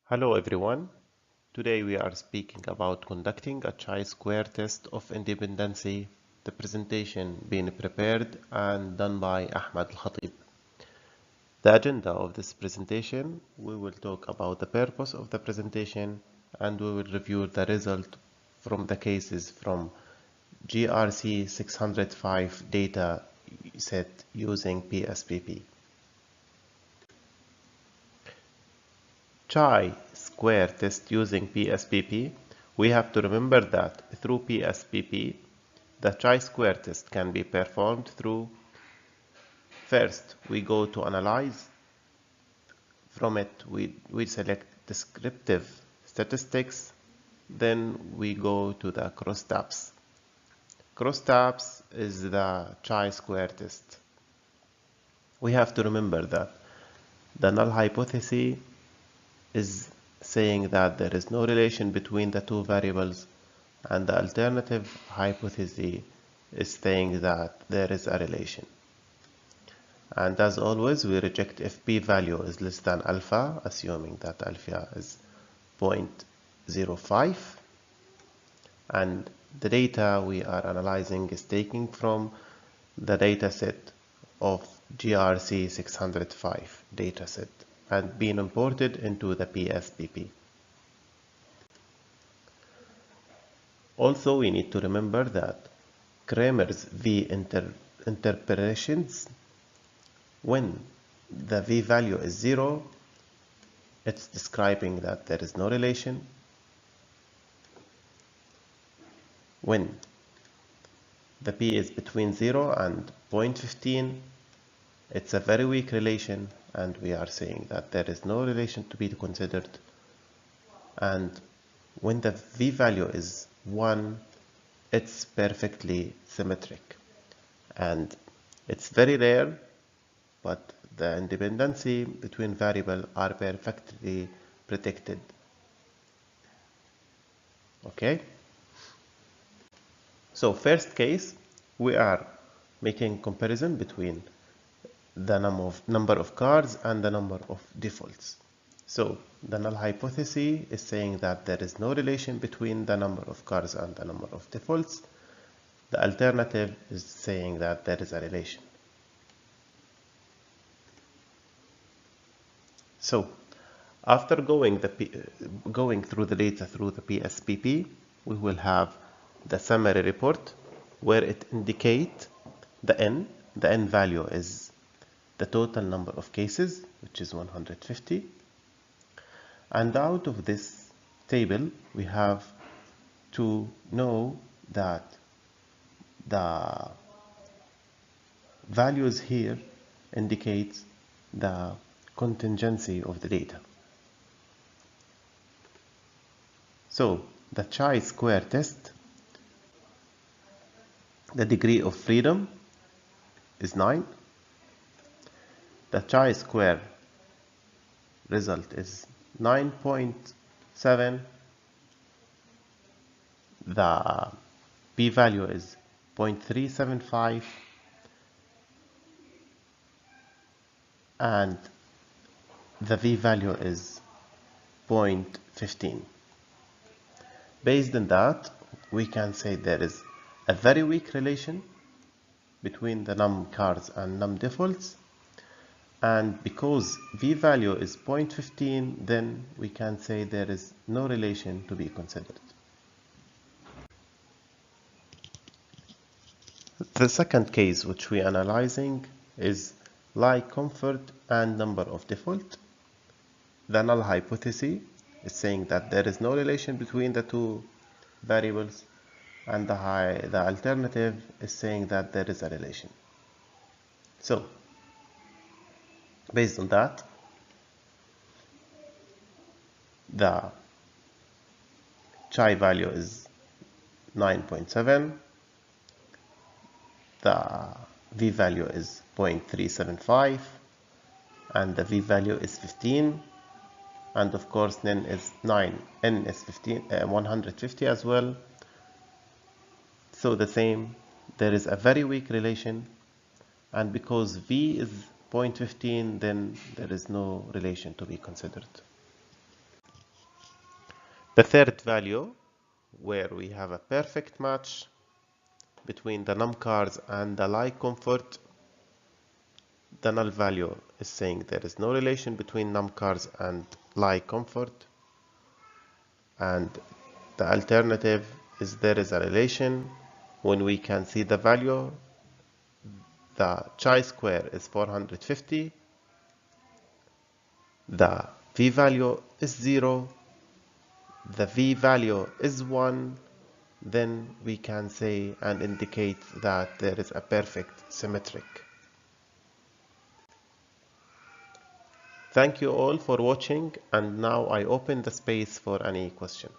Hello everyone. Today we are speaking about conducting a chi-square test of independency, the presentation being prepared and done by Ahmed Al-Khatib. The agenda of this presentation, we will talk about the purpose of the presentation and we will review the result from the cases from GRC 605 data set using PSPP. Chi-square test using PSPP, we have to remember that through PSPP, the chi-square test can be performed through, first we go to analyze, from it we select descriptive statistics, then we go to the crosstabs. Crosstabs is the chi-square test. We have to remember that the null hypothesis is saying that there is no relation between the two variables, and the alternative hypothesis is saying that there is a relation. And as always, we reject if p value is less than alpha, assuming that alpha is 0.05, and the data we are analyzing is taken from the dataset of GRC 605 dataset and being imported into the PSPP. Also, we need to remember that Kramer's V interpretations, when the V value is 0, it's describing that there is no relation. When the P is between 0 and 0.15, it's a very weak relation, and we are saying that there is no relation to be considered. And when the V value is 1, it's perfectly symmetric. And it's very rare, but the independency between variables are perfectly predicted. Okay? So first case, we are making comparison between the number of cards and the number of defaults. So the null hypothesis is saying that there is no relation between the number of cards and the number of defaults. The alternative is saying that there is a relation. So after going through the data through the PSPP, we will have the summary report where it indicates the n. The n value is the total number of cases, which is 150. And out of this table, we have to know that the values here indicates the contingency of the data. So the chi-square test, the degree of freedom is 9. The chi-square result is 9.7. The p-value is 0.375, and the v-value is 0.15. Based on that, we can say there is a very weak relation between the num cards and num defaults. And because v value is 0.15, then we can say there is no relation to be considered. The second case which we are analyzing is like comfort and number of default. The null hypothesis is saying that there is no relation between the two variables, and the alternative is saying that there is a relation. So based on that, the chi value is 9.7, the v value is 0.375, and the v value is 15, and of course n is 9, n is 150 as well. So the same, there is a very weak relation, and because v is 0.15, then there is no relation to be considered. The third value, where we have a perfect match between the numCars and the lie comfort, the null value is saying there is no relation between numCars and lie comfort, and the alternative is there is a relation when we can see the value. The chi-square is 450, the v-value is 0, the v-value is 1, then we can say and indicate that there is a perfect symmetric. Thank you all for watching, and now I open the space for any question.